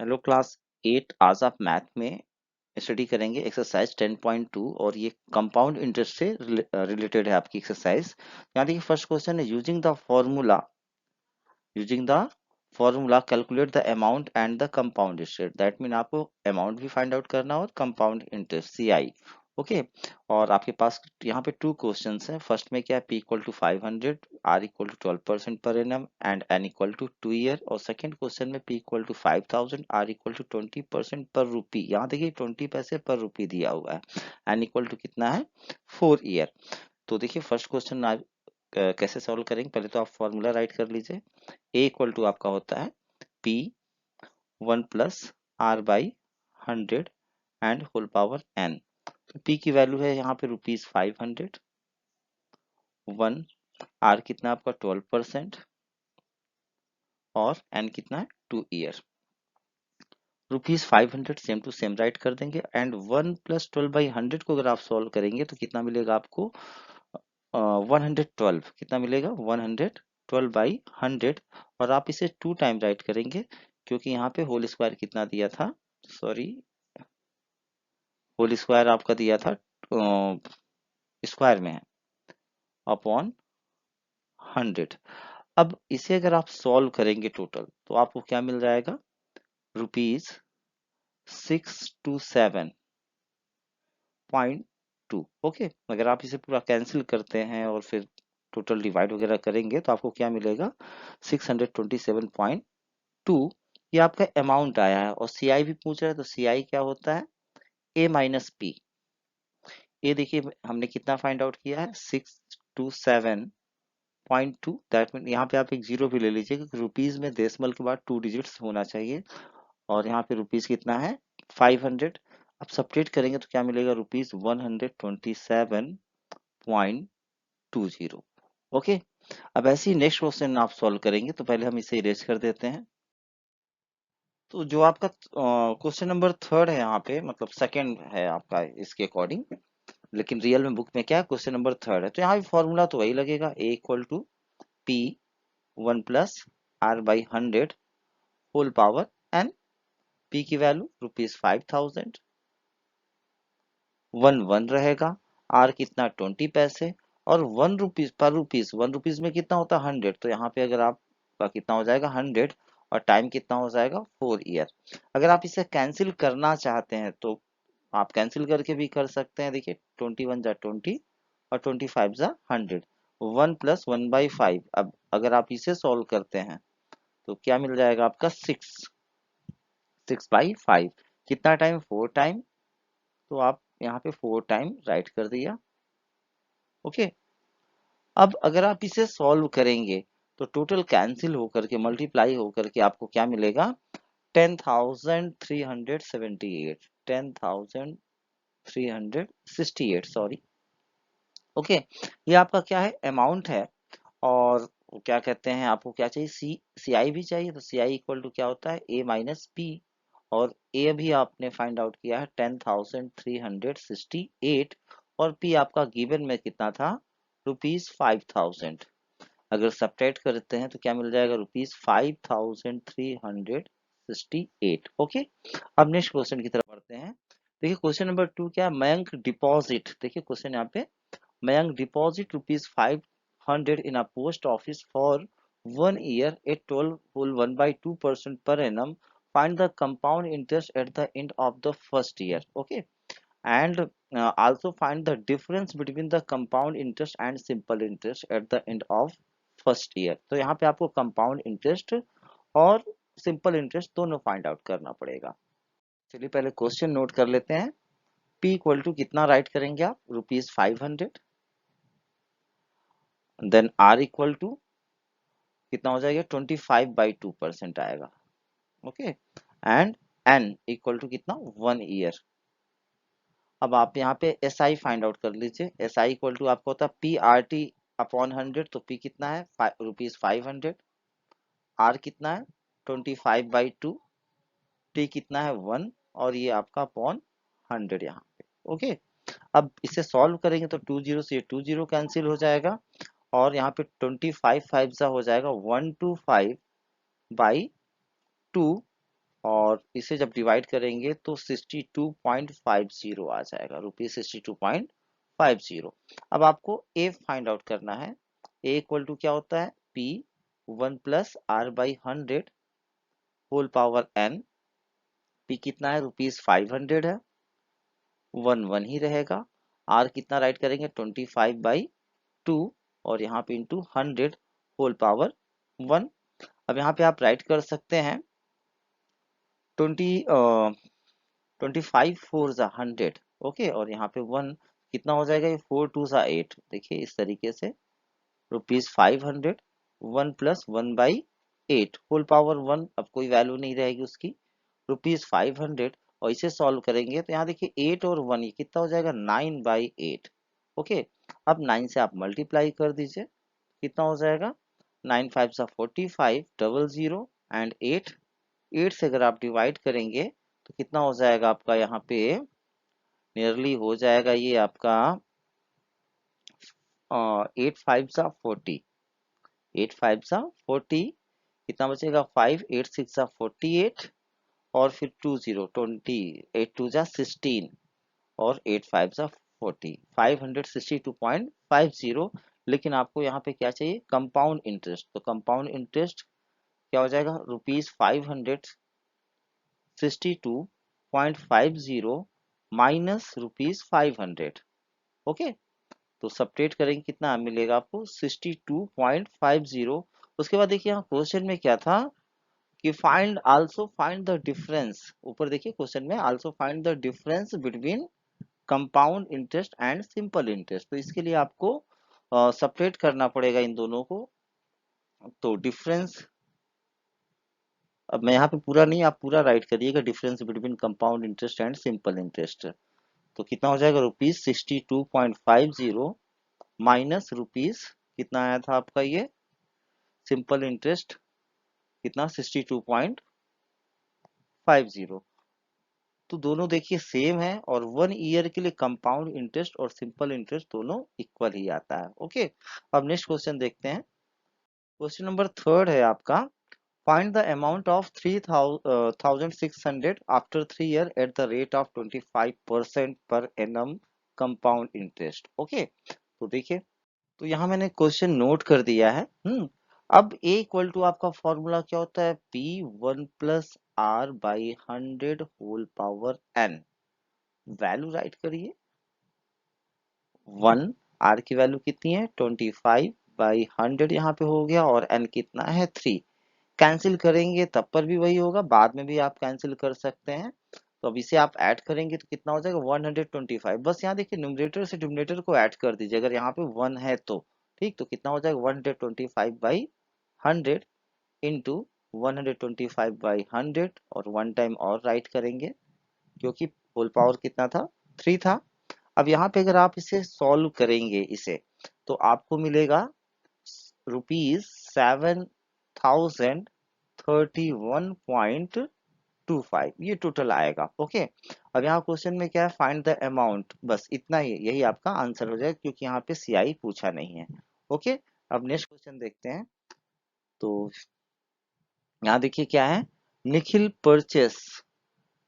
Hello class 8, आज आप math में स्टडी करेंगे एक्सरसाइज 10.2 और ये कंपाउंड इंटरेस्ट से रिलेटेड है आपकी एक्सरसाइज। यहाँ देखिए फर्स्ट क्वेश्चन है using the formula calculate the amount and the compound interest. That mean आपको अमाउंट भी फाइंड आउट करना और कंपाउंड इंटरेस्ट CI। ओके, और आपके पास यहाँ पे टू क्वेश्चंस हैं। फर्स्ट में क्या है, P equal to 500, R equal to 12% per annum and N equal to 2 year. और सेकंड क्वेश्चन में P equal to 5000, R equal to 20% per रुपी। यहाँ देखिए 20 पैसे पर रुपी दिया हुआ है। N इक्वल टू कितना है, 4 ईयर। तो देखिए फर्स्ट क्वेश्चन आप कैसे सॉल्व करेंगे, पहले तो आप फॉर्मूला राइट कर लीजिए। A इक्वल टू आपका होता है P 1 plus R by 100 and whole power N। तो P की वैल्यू है यहाँ पे ₹500, 1, R कितना है आपका 12% और N कितना है 2 year. ₹500 same to same right कर देंगे एंड 1 प्लस 12/100 को अगर आप सॉल्व करेंगे तो कितना मिलेगा आपको, 112। कितना मिलेगा, 112/100। और आप इसे 2 टाइम राइट करेंगे क्योंकि यहाँ पे होल स्क्वायर कितना दिया था, सॉरी, होल स्क्वायर आपका दिया था स्क्वायर में है, अपॉन 100। अब इसे अगर आप सॉल्व करेंगे टोटल तो आपको क्या मिल जाएगा, ₹627.2। ओके, अगर आप इसे पूरा कैंसिल करते हैं और फिर टोटल डिवाइड वगैरह करेंगे तो आपको क्या मिलेगा, 627.2। ये आपका अमाउंट आया है और CI भी पूछ रहा है, तो CI क्या होता है, A माइनस P। ये देखिए हमने कितना फाइंड आउट किया है, 627.2। दैट मीन यहाँ पे आप एक जीरो भी ले लीजिए क्योंकि रुपीज में डेसिमल के बाद 2 डिजिट्स होना चाहिए। और यहाँ पे रुपीज कितना है, 500। अब सब्ट्रैक्ट करेंगे तो क्या मिलेगा, ₹127.20। ओके, अब ऐसे ही नेक्स्ट क्वेश्चन आप सॉल्व करेंगे तो पहले हम इसे इरेज कर देते हैं। तो जो आपका क्वेश्चन नंबर थर्ड है यहाँ पे, मतलब सेकंड है आपका इसके अकॉर्डिंग, लेकिन रियल में बुक में क्या है, क्वेश्चन नंबर थर्ड है। तो यहाँ भी फॉर्मूला तो वही लगेगा, A equal to P 1 plus R by 100 whole power N। P की वैल्यू ₹5000, 1 रहेगा, R कितना 20 पैसे और 1 रुपीज पर रुपीज, 1 रुपीज में कितना होता है 100। तो यहाँ पे अगर आपका कितना हो जाएगा 100 और टाइम कितना हो जाएगा 4 ईयर। अगर आप इसे कैंसिल करना चाहते हैं तो आप कैंसिल करके भी कर सकते हैं। देखिए 21 जा 20 और 25 जा 100, 1 प्लस 1/5। अब अगर आप इसे सॉल्व करते हैं तो क्या मिल जाएगा आपका 6/5। कितना टाइम, 4 टाइम। तो आप यहाँ पे 4 टाइम राइट कर दिया। ओके, अब अगर आप इसे सॉल्व करेंगे तो टोटल कैंसिल होकर के मल्टीप्लाई होकर के आपको क्या मिलेगा, 10,378, 10,368, सॉरी। ओके, ये आपका क्या है, अमाउंट है। और क्या कहते हैं, आपको क्या चाहिए, CI भी चाहिए। तो CI इक्वल टू क्या होता है, A माइनस P। और A भी आपने फाइंड आउट किया है 10,368 और P आपका गिवन में कितना था, ₹5000। अगर सब्ट्रैक्ट करते हैं तो क्या मिल जाएगा, ₹5368। ओके, अब नेक्स्ट क्वेश्चन की तरफ बढ़ते हैं। देखिए क्वेश्चन नंबर 2 क्या है, मयंक डिपॉजिट। देखिए क्वेश्चन यहाँ पे, Mayank deposit ₹500 in a post office for 1 year at 12.1/2% per annum. Find the compound interest at the end of the first year. Okay, and also find the difference between the compound interest and simple interest at the end of first year. तो यहाँ पे आपको compound interest और simple interest दोनों find out करना पड़ेगा। चलिए पहले क्वेश्चन नोट कर लेते हैं। P इक्वल टू कितना राइट करेंगे आप, ₹500। देन R इक्वल टू कितना हो जाएगा, 25/2% आएगा। Okay, and N equal to कितना, 1 ईयर। अब आप यहाँ पे SI फाइंड आउट कर लीजिए। SI इक्वल टू आपका होता है PRT अपॉन 100। तो P कितना है, ₹500। R कितना है 25/2, T कितना है 1 और ये आपका अपॉन 100 यहाँ पे। ओके, अब इसे सॉल्व करेंगे तो 20 से 20 कैंसिल हो जाएगा और यहाँ पे 25 5 सा हो जाएगा 125/2 और इसे जब डिवाइड करेंगे तो 62.50 आ जाएगा, ₹62.50। अब आपको ए फाइंड आउट करना है। ए इक्वल टू क्या होता है, P 1+r/100 whole power n। P कितना है, ₹500 है, 1 ही रहेगा। आर कितना राइट करेंगे, 25/2 और यहाँ पे इंटू 100 होल पावर 1। अब यहाँ पे आप राइट कर सकते हैं 25 4 100, ओके, और यहाँ पे 1 कितना हो जाएगा, ये 4 2 8। देखिए इस तरीके से ₹500, 1+1/8 होल पावर 1, अब कोई वैल्यू नहीं रहेगी उसकी, ₹500। और इसे सॉल्व करेंगे तो यहाँ देखिए 8 और 1 ये कितना हो जाएगा, 9/8। ओके, अब 9 से आप मल्टीप्लाई कर दीजिए, कितना हो जाएगा, 9 5 सा 45, 00 एंड 8 से अगर आप डिवाइड करेंगे तो कितना हो जाएगा आपका, यहाँ पे नियरली हो जाएगा ये आपका 8 5 सा 40, 8 5 सा 40, कितना बचेगा 5, 8 6 सा 48 और फिर 20 8 2 जा 16 और 8 5 सा 40, 562.50। लेकिन आपको यहाँ पे क्या चाहिए, कंपाउंड इंटरेस्ट। तो कंपाउंड इंटरेस्ट क्या हो जाएगा, ₹562.50 माइनस ₹500। ओके, तो सब्ट्रेट करेंगे कितना मिलेगा आपको, 62.50। उसके बाद देखिए यहाँ क्वेश्चन में क्या था कि find also find the difference. ऊपर देखिए क्वेश्चन में also find the difference between compound interest and simple interest. तो इसके लिए आपको सेपरेट करना पड़ेगा इन दोनों को। तो डिफरेंस, अब मैं यहाँ पे पूरा नहीं, आप पूरा राइट करिएगा, difference between compound interest and simple interest. तो कितना हो जाएगा, ₹62.50 माइनस रुपीज कितना आया था आपका ये सिंपल इंटरेस्ट, कितना 62.50। तो दोनों देखिए सेम है और 1 ईयर के लिए कंपाउंड इंटरेस्ट और सिंपल इंटरेस्ट दोनों इक्वल ही आता है। ओके, अब नेक्स्ट क्वेश्चन देखते हैं। क्वेश्चन नंबर थर्ड है आपका, find the amount of 3,600 after 3 year at the rate of 25% per annum compound interest. Okay, तो देखिए, तो यहाँ मैंने क्वेश्चन नोट कर दिया है। अब ए इक्वल टू आपका फॉर्मूला क्या होता है, P1+R/100 whole power n। Value write करिए, 1, आर की वैल्यू कितनी है 25/100 यहाँ पे हो गया, और n कितना है 3। कैंसिल करेंगे तब पर भी वही होगा, बाद में भी आप कैंसिल कर सकते हैं। तो अब इसे आप ऐड करेंगे तो कितना हो जाएगा 125। बस यहाँ देखिए न्यूमरेटर से डिनोमिनेटर को ऐड कर दीजिए, अगर यहाँ पे 1 है तो ठीक। तो कितना हो जाएगा 125/100 इंटू 125/100 और 1 टाइम और राइट करेंगे क्योंकि होल पावर कितना था 3 था। अब यहाँ पे अगर आप इसे सॉल्व करेंगे इसे, तो आपको मिलेगा ₹7,031.25, ये टोटल आएगा। ओके, अब यहाँ क्वेश्चन में क्या है, फाइंड द अमाउंट, बस इतना ही, यही आपका आंसर हो जाएगा क्योंकि यहाँ पे सीआई पूछा नहीं है। ओके, अब नेक्स्ट क्वेश्चन देखते हैं। तो यहाँ देखिए क्या है, Nikhil purchase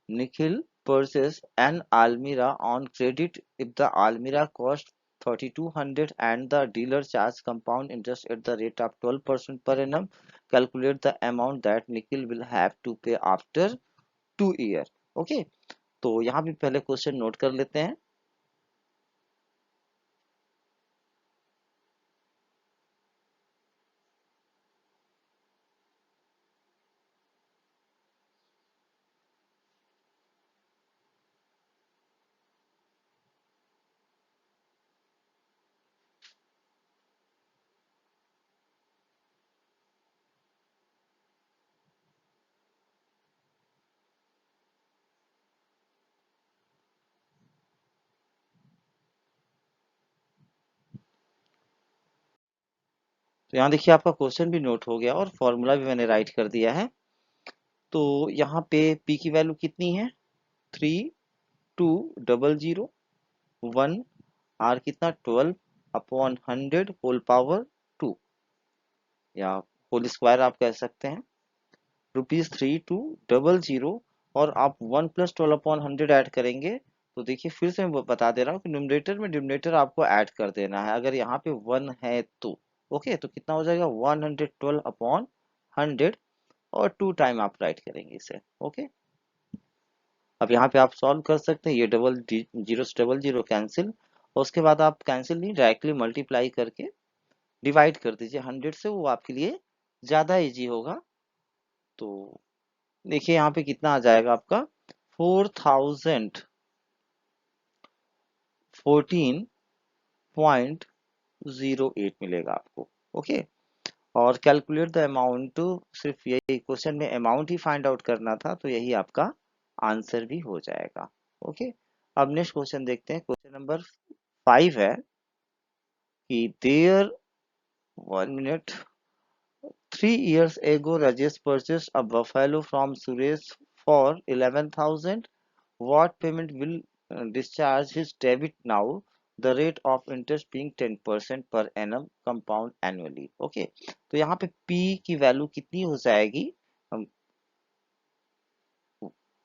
Nikhil purchase an almirah on credit if the almirah cost 3,200 and the dealer charge compound interest at the rate of 12% per annum. Calculate the amount that Nikhil will have to pay after 2 years. Okay, तो यहाँ भी पहले question note कर लेते हैं। तो यहाँ देखिए आपका क्वेश्चन भी नोट हो गया और फॉर्मूला भी मैंने राइट कर दिया है। तो यहाँ पे पी की वैल्यू कितनी है 3,200, 1, आर कितना 12/100 होल पावर 2 या होल स्क्वायर आप कह सकते हैं। ₹3200 और आप 1 + 12/100 ऐड करेंगे तो देखिए फिर से मैं बता दे रहा हूँ कि न्यूमरेटर में डिनोमिनेटर आपको ऐड कर देना है, अगर यहाँ पे 1 है तो ओके, तो कितना हो जाएगा 112/100 और 2 टाइम आप राइट करेंगे इसे। ओके, अब यहाँ पे आप सॉल्व कर सकते हैं, ये जीरो से डबल जीरो कैंसिल, और उसके बाद आप कैंसिल नहीं डायरेक्टली मल्टीप्लाई करके डिवाइड कर दीजिए 100 से, वो आपके लिए ज्यादा इजी होगा। तो देखिए यहाँ पे कितना आ जाएगा आपका 4014.08 मिलेगा आपको। ओके, और कैलकुलेट द अमाउंट, सिर्फ यही क्वेश्चन में अमाउंट ही फाइंड आउट करना था, तो यही आपका आंसर भी हो जाएगा। ओके, अब नेक्स्ट क्वेश्चन देखते हैं, क्वेश्चन नंबर 5 है कि there 1 minute 3 years ago Rajesh purchased a buffalo from Suresh for 11,000. What payment will discharge his debit now? The rate of interest being 10% per annum compound annually. Okay, तो यहाँ पे P की value कितनी हो जाएगी?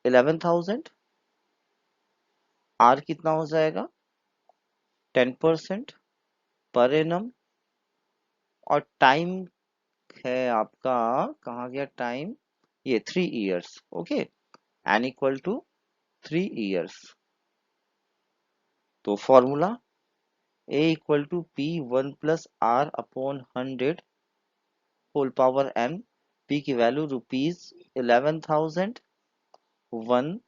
11,000, R कितना हो जाएगा 10% पर एनम, और टाइम है आपका, कहाँ गया टाइम, ये 3 years। Okay, N equal to 3 years। तो formula A equal to P 1 + R/100 whole power n। P की वैल्यू ₹11,000, 1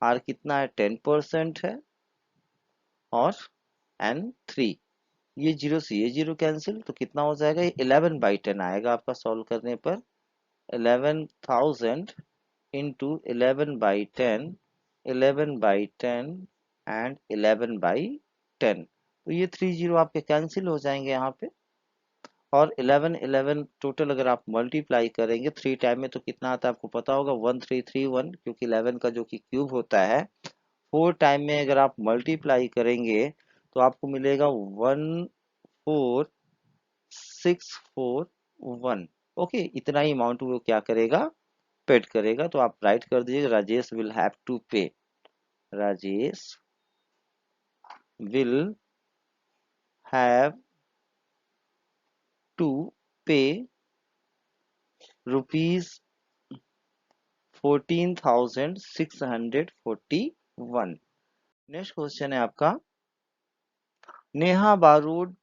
R कितना है 10% है, और n 3, ये जीरो से ये जीरो कैंसिल, तो कितना हो जाएगा, ये 11/10 आएगा आपका सॉल्व करने पर। 11,000 इंटू 11/10, 11/10 एंड 11/10, तो ये 30 आपके कैंसिल हो जाएंगे यहाँ पे, और 11 11 टोटल अगर आप मल्टीप्लाई करेंगे 3 टाइम में तो कितना आता है आपको पता होगा 1331, क्योंकि 11 का जो कि क्यूब होता है 4 टाइम में अगर आप मल्टीप्लाई करेंगे तो आपको मिलेगा 14641। ओके, इतना ही अमाउंट वो क्या करेगा, पेड करेगा। तो आप राइट कर दीजिए Rajesh will have to pay, Rajesh will have to pay rupees 14,641। Next question है आपका, नेहा बारूद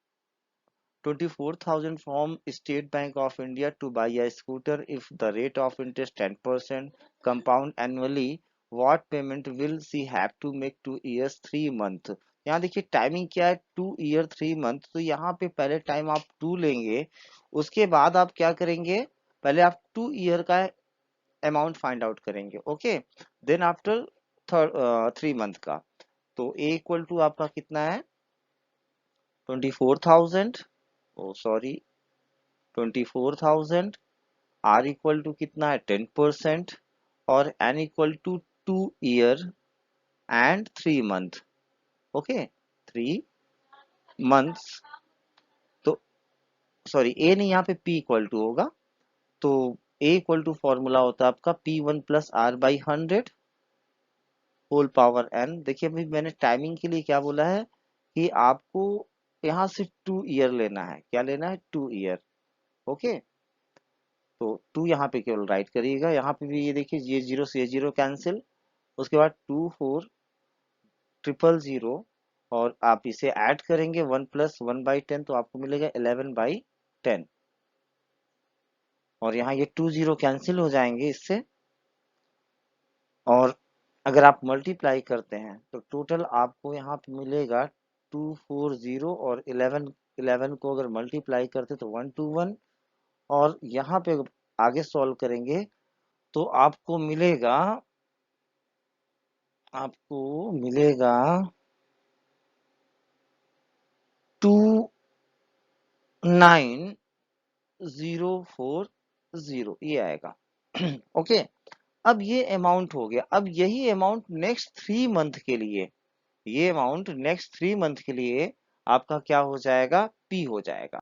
24,000 from State Bank of India to buy a scooter if the rate of interest 10% compound annually. What payment will she have to make 2 years 3 month? यहाँ देखिए timing क्या है 2 year 3 month, तो यहाँ पे पहले टाइम आप 2 लेंगे, उसके बाद आप क्या करेंगे, पहले आप 2 year का अमाउंट फाइंड आउट करेंगे। ओके, देन आफ्टर 3 मंथ का, तो ए इक्वल टू आपका कितना है 24,000, oh sorry 24,000, R equal to कितना है 10%, और N equal to 2 year and 3 month. Okay, 3 months, तो सॉरी ए नहीं, यहाँ पे पी इक्वल टू होगा, तो ए इक्वल टू फॉर्मूला होता है आपका P1 + R/100 whole power n। देखिए अभी मैंने टाइमिंग के लिए क्या बोला है कि आपको यहाँ से 2 year लेना है, क्या लेना है 2 year। ओके, तो 2 यहाँ पे केवल राइट करिएगा, यहाँ पे भी ये देखिए ये जीरो से ये जीरो कैंसिल, उसके बाद 24,000 और आप इसे ऐड करेंगे 1 + 1/10, तो आपको मिलेगा 11/10, और यहाँ ये 20 कैंसिल हो जाएंगे इससे, और अगर आप मल्टीप्लाई करते हैं तो टोटल आपको यहाँ पे मिलेगा 240, और 11 11 को अगर मल्टीप्लाई करते तो 121, और यहाँ पे आगे सॉल्व करेंगे तो आपको मिलेगा 29,040, ये आएगा। ओके, अब ये अमाउंट हो गया, अब यही अमाउंट नेक्स्ट 3 मंथ के लिए, ये अमाउंट नेक्स्ट 3 मंथ के लिए आपका क्या हो जाएगा, पी हो जाएगा।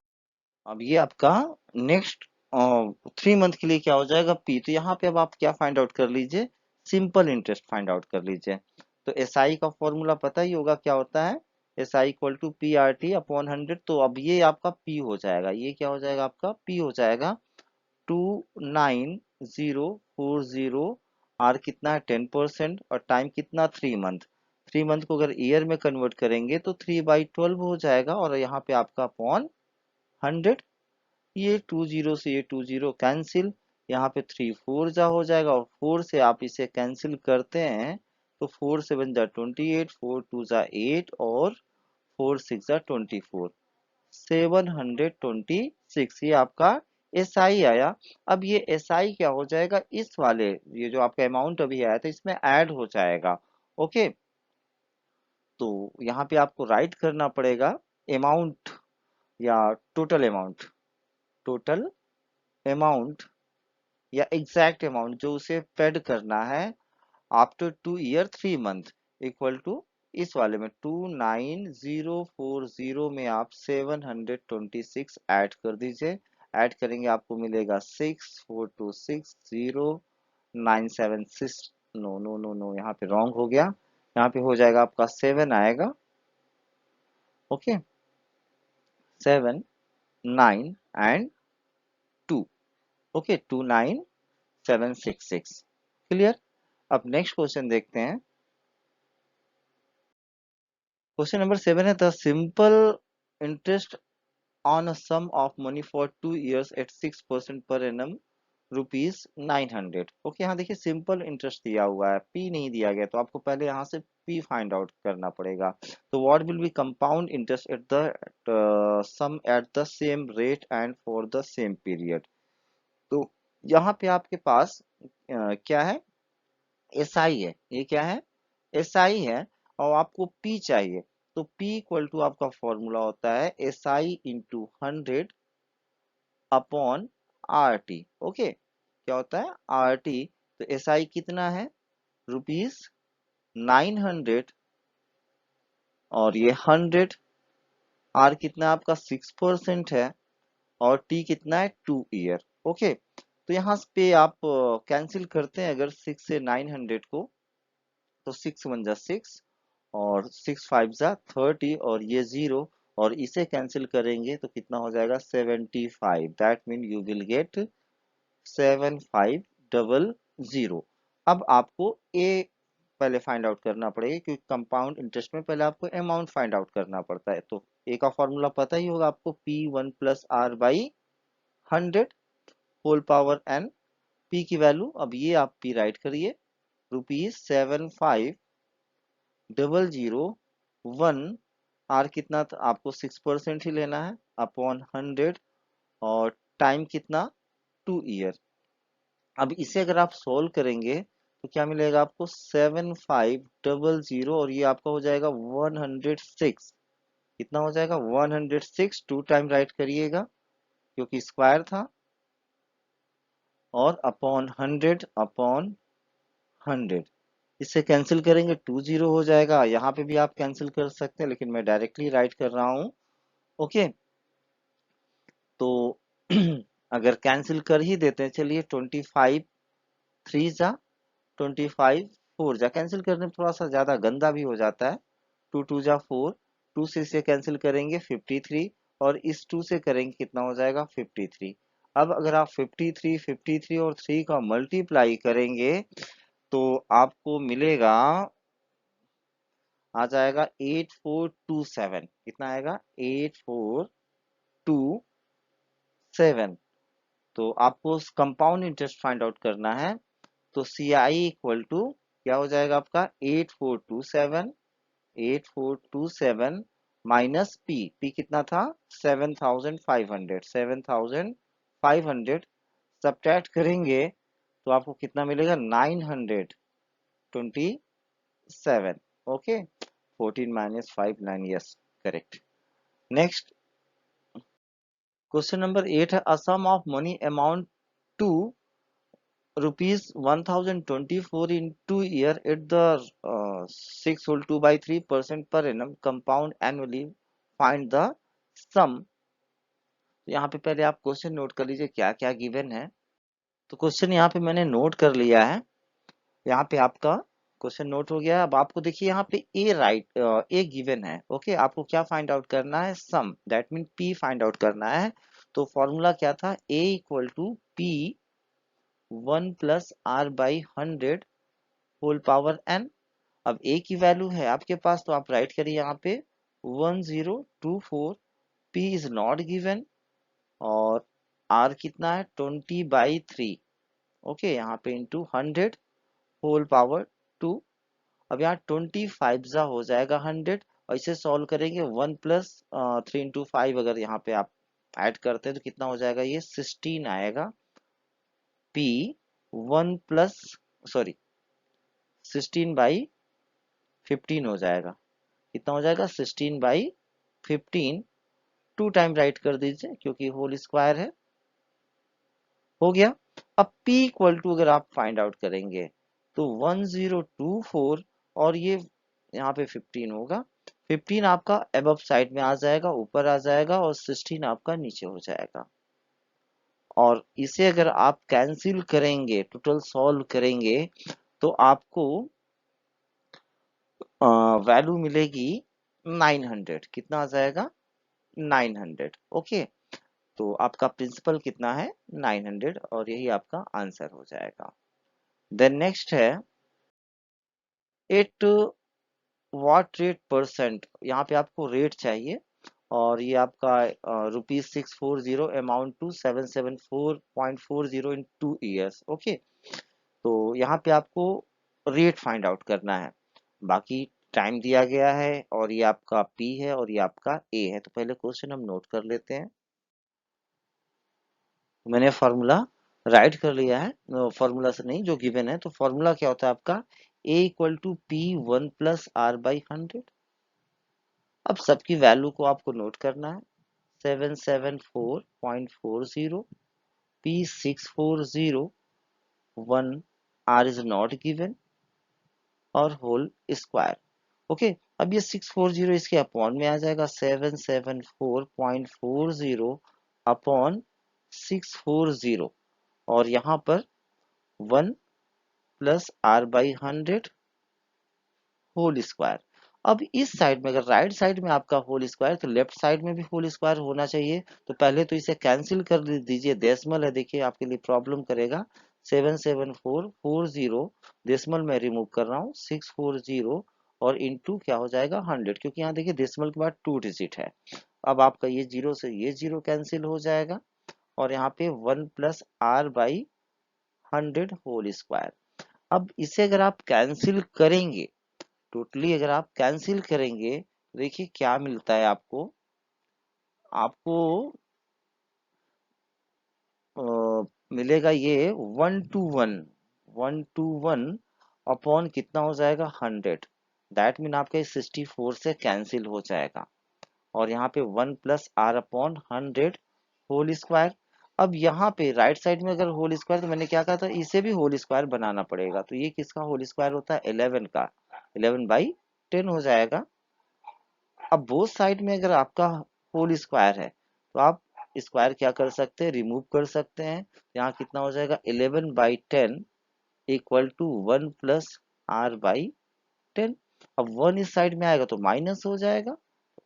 अब ये आपका नेक्स्ट 3 मंथ के लिए क्या हो जाएगा पी। तो यहाँ पे अब आप क्या फाइंड आउट कर लीजिए, सिंपल इंटरेस्ट फाइंड आउट कर लीजिए। तो एस आई का फॉर्मूला पता ही होगा क्या होता है, S I equal to P R T upon 100। तो अब ये आपका पी हो जाएगा, ये क्या हो जाएगा आपका पी हो जाएगा 29040। आर कितना है 10% और टाइम कितना 3 मंथ। 3 मंथ को अगर ईयर में कन्वर्ट करेंगे तो 3/12 हो जाएगा और यहाँ पे आपका अपॉन 100। ये 20 से ये 20 कैंसिल, यहाँ पे 3 4 जा हो जाएगा और 4 से आप इसे कैंसिल करते हैं तो 4 से बन जा 28, 4 2 जा 8 और 4 6 जा 24, 726। ये आपका एस आई आया। अब ये एस आई क्या हो जाएगा इस वाले, ये जो आपका अमाउंट अभी आया था इसमें ऐड हो जाएगा। ओके, तो यहाँ पे आपको राइट करना पड़ेगा अमाउंट या टोटल अमाउंट, टोटल अमाउंट या एग्जैक्ट अमाउंट जो उसे पेड करना है after 2 year 3 month equal to इस वाले में 29040 में आप 726 ऐड कर दीजिए। ऐड करेंगे आपको मिलेगा 64260976। नो नो नो नो, यहाँ पे रॉन्ग हो गया, यहाँ पे हो जाएगा आपका 7 आएगा। Okay, 7 9 and 2। ओके, 29766। क्लियर। अब नेक्स्ट क्वेश्चन देखते हैं। क्वेश्चन नंबर 7 है the simple interest on a sum of money for 2 years at 6% per annum ₹900। Okay, यहाँ देखिए सिंपल इंटरेस्ट दिया हुआ है, पी नहीं दिया गया, तो आपको पहले यहाँ से पी फाइंड आउट करना पड़ेगा। तो what will be compound interest at the sum at the same rate and for the same period. तो यहाँ पे आपके पास क्या है, एस आई है, ये क्या है एस आई है और आपको पी चाहिए। तो पी इक्वल टू आपका फॉर्मूला होता है एस आई into 100 upon R T. Okay, क्या होता है आर टी। तो एस आई कितना है ₹900 और ये 100, आर कितना आपका 6% है और टी कितना है 2 ईयर। ओके, तो यहाँ पे आप कैंसिल करते हैं अगर 6 से 900 को, तो 6 1 जा 6 और 6 5 जा 30 और ये 0 और इसे कैंसिल करेंगे तो कितना हो जाएगा 75। That mean you will get 7500। अब आपको ए पहले फाइंड आउट करना पड़ेगा क्योंकि कंपाउंड इंटरेस्ट में पहले आपको अमाउंट फाइंड आउट करना पड़ता है। तो ए का फॉर्मूला पता ही होगा आपको, P1 + R/100 whole power n। P की वैल्यू अब ये आप पी राइट करिए, ₹75001। आर कितना था आपको 6% ही लेना है अपॉन 100 और टाइम कितना 2 ईयर। अब इसे अगर आप सोल्व करेंगे तो क्या मिलेगा आपको 7500 और ये आपका हो जाएगा 106। कितना हो जाएगा 106, 2 टाइम राइट करिएगा क्योंकि स्क्वायर था और अपॉन 100 इससे कैंसिल करेंगे 20 हो जाएगा। यहाँ पे भी आप कैंसिल कर सकते हैं लेकिन मैं डायरेक्टली राइट कर रहा हूँ। ओके, तो अगर कैंसिल कर ही देते हैं, चलिए 25 3 जा 25 4 जा, कैंसिल करने में थोड़ा सा ज्यादा गंदा भी हो जाता है। 2 2 जा 4, 2 से इसे कैंसिल करेंगे 53 और इस 2 से करेंगे कितना हो जाएगा 53। अब अगर आप 53 और 3 का मल्टीप्लाई करेंगे तो आपको मिलेगा, आ जाएगा 8427। कितना आएगा 8427। तो आपको कंपाउंड इंटरेस्ट फाइंड आउट करना है। तो सी आई इक्वल टू क्या हो जाएगा आपका 8427 माइनस पी। पी कितना था 7500, 7500 सब्ट्रैक्ट करेंगे तो आपको कितना मिलेगा 927। Okay, 14 - 5 9, yes correct. Next question number 8 है a sum of money amount to ₹1024 in 2 year at the 6 whole 2/3% per annum compound annually, find the sum। तो यहाँ पे पहले आप क्वेश्चन नोट कर लीजिए क्या क्या गिवन है। तो क्वेश्चन यहाँ पे मैंने नोट कर लिया है। यहाँ पे आपका क्वेश्चन नोट हो गया है। अब आपको देखिए यहाँ पे ए गिवन है। ओके, आपको क्या फाइंड आउट करना है? Sum, that mean P find out करना है। तो फॉर्मूला क्या था? A equal to P 1 + r/100 whole power n। अब a की वैल्यू है आपके पास तो आप राइट करिए यहाँ पे 1024। p इज नॉट गिवन और r कितना है? 20/3। ओके, यहाँ पे इंटू 100 होल पावर 2। अब यहाँ 25 जा हो जाएगा 100 और इसे सॉल्व करेंगे 1 + 3 × 5 अगर यहाँ पे आप ऐड करते हैं तो कितना हो जाएगा? ये 16 आएगा। p 1 प्लस सॉरी 16/15 हो जाएगा। कितना हो जाएगा? 16/15। 2 टाइम राइट कर दीजिए क्योंकि होल स्क्वायर है। हो गया। अब p इक्वल टू अगर आप फाइंड आउट करेंगे तो 1024 और ये यहाँ पे 15 होगा। 15 आपका अबव साइड में आ जाएगा, ऊपर आ जाएगा और 16 आपका नीचे हो जाएगा। और इसे अगर आप कैंसिल करेंगे, टोटल सॉल्व करेंगे तो आपको वैल्यू मिलेगी 900। कितना आ जाएगा? 900। ओके, तो आपका प्रिंसिपल कितना है? 900 और यही आपका आंसर हो जाएगा। देन नेक्स्ट है एट व्हाट रेट परसेंट। यहाँ पे आपको रेट चाहिए और ये आपका ₹640 amount to 774.40 in 2 years। Okay, तो यहाँ पे आपको रेट फाइंड आउट करना है। बाकी टाइम दिया गया है और ये आपका P है और ये आपका A है। तो पहले क्वेश्चन हम नोट कर लेते हैं। मैंने फॉर्मूला राइट कर लिया है, फॉर्मूला से नहीं जो गिवन है। तो फॉर्मूला क्या होता है आपका? A equal to P 1 + r/100। अब सबकी वैल्यू को आपको नोट करना है। 774.40, P 640, 1 r is not given और होल स्क्वायर। ओके, अब ये 640 इसके अपॉन में आ जाएगा। 774.40 अपॉन 640 और यहाँ पर 1 + r/100 होल स्क्वायर। अब इस साइड में अगर राइट साइड में आपका होल स्क्वायर तो लेफ्ट साइड में भी होल स्क्वायर होना चाहिए। तो पहले तो इसे कैंसिल कर दीजिए। डेसिमल है, देखिए आपके लिए प्रॉब्लम करेगा। 77440 डेसिमल में रिमूव कर रहा हूँ 640 और इंटू क्या हो जाएगा 100, क्योंकि यहाँ देखिए डेसिमल के बाद 2 डिजिट है। अब आपका ये जीरो से ये जीरो कैंसिल हो जाएगा और यहाँ पे 1 + r/100 होल स्क्वायर। अब इसे अगर आप कैंसिल करेंगे, टोटली अगर आप कैंसिल करेंगे देखिए क्या मिलता है आपको। आपको मिलेगा ये 1 to 1 अपॉन कितना हो जाएगा 100। दैट मीन आपका 64 से कैंसिल हो जाएगा और यहाँ पे 1 + r/100 होल स्क्वायर। अब यहाँ पे राइट साइड में अगर होल स्क्वायर तो मैंने क्या कहा था, इसे भी होल स्क्वायर बनाना पड़ेगा। तो ये किसका होल स्क्वायर होता है? 11 का। 11/10 हो जाएगा। अब बोथ साइड में अगर आपका होल स्क्वायर है तो आप स्क्वायर क्या कर सकते हैं? रिमूव कर सकते हैं। यहाँ कितना हो जाएगा? 11/10 इक्वल टू 1 + r/10। अब 1 इस साइड में आएगा तो माइनस हो जाएगा।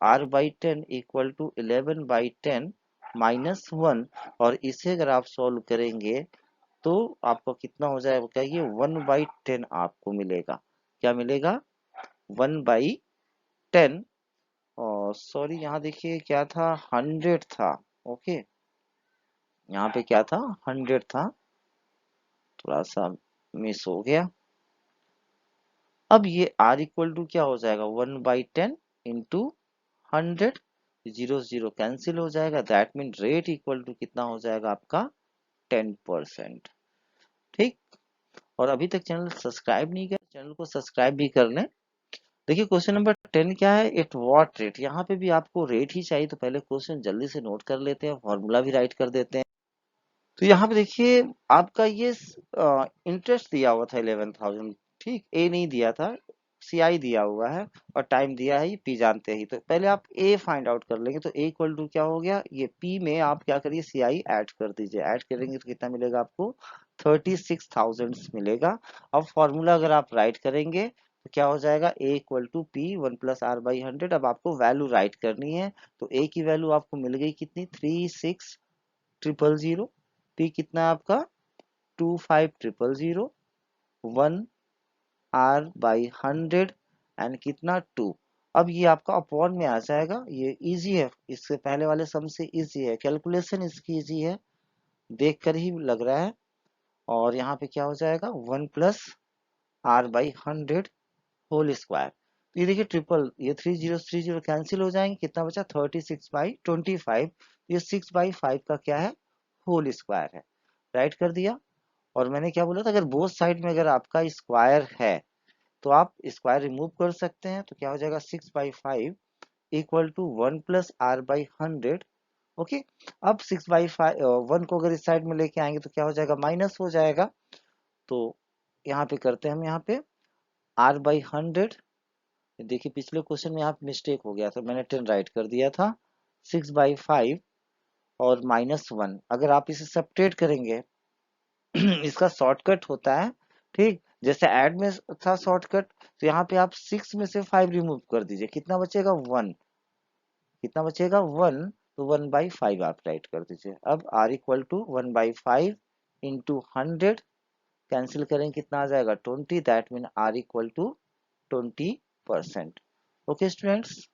r/10 इक्वल टू 11/10 -1 और इसे अगर आप सॉल्व करेंगे तो आपको कितना हो जाएगा? ये 1/10 आपको मिलेगा। क्या मिलेगा? 1/10। और सॉरी यहाँ देखिए क्या था? 100 था। ओके, यहाँ पे क्या था? 100 था, थोड़ा सा मिस हो गया। अब ये r इक्वल टू क्या हो जाएगा? 1/10 इंटू 100। जीरो जीरो कैंसिल हो जाएगा। That mean rate equal to कितना हो जाएगा आपका? 10%। ठीक। और अभी तक चैनल सब्सक्राइब नहीं किया, चैनल को सब्सक्राइब भी कर लें। देखिए क्वेश्चन नंबर 10 क्या है? At what rate. यहाँ पे भी आपको रेट ही चाहिए तो पहले क्वेश्चन जल्दी से नोट कर लेते हैं, फॉर्मूला भी राइट कर देते हैं। तो यहाँ पे देखिए आपका ये इंटरेस्ट दिया हुआ था 11,000। ठीक, ए नहीं दिया था, सी आई दिया हुआ है और टाइम दिया है ये पी जानते ही, तो पहले आप ए फाइंड आउट कर लेंगे। तो ए इक्वल टू क्या हो गया, ये पी में आप क्या करिए सी आई ऐड कर दीजिए, ऐड करेंगे तो कितना मिलेगा आपको 36,000 मिलेगा। अब फॉर्मूला अगर आप राइट करेंगे तो क्या हो जाएगा, ए इक्वल टू पी 1+r/100। अब आपको वैल्यू राइट करनी है, तो ए की वैल्यू आपको मिल गई कितनी 36,000, पी कितना है आपका 25,000, 1r/100 एंड कितना 2। अब ये आपका अपॉन में आ जाएगा, ये इजी है, इससे पहले वाले सम से इजी है, कैलकुलेशन इसकी इजी है, देख कर ही लग रहा है। और यहाँ पे क्या हो जाएगा 1+r/100 होल स्क्वायर। तो ये देखिए ट्रिपल, ये 3 0 कैंसिल हो जाएंगे, कितना बचा 36/25। ये 6/5 का क्या है होल स्क्वायर है, राइट कर दिया। और मैंने क्या बोला था, अगर बोथ साइड में अगर आपका स्क्वायर है तो आप स्क्वायर रिमूव कर सकते हैं, तो क्या हो जाएगा 6/5 इक्वल टू 1+r/100। ओके, अब 6/5 1 को अगर इस साइड में लेके आएंगे तो क्या हो जाएगा माइनस हो जाएगा। तो यहाँ पे करते हैं हम, यहाँ पे r/100, देखिए पिछले क्वेश्चन में यहाँ पे मिस्टेक हो गया था, मैंने 10 राइट कर दिया था, 6/5 और -1 अगर आप इसे सब्ट्रेट करेंगे इसका शॉर्टकट होता है, ठीक जैसे ऐड में था शॉर्टकट, तो यहाँ पे आप 6 में से 5 रिमूव कर दीजिए, कितना बचेगा 1, कितना बचेगा 1, तो 1/5 आप राइट कर दीजिए। अब r equal to 1/5 into 100, cancel करेंगे कितना आ जाएगा 20, that mean r equal to 20%। Okay students.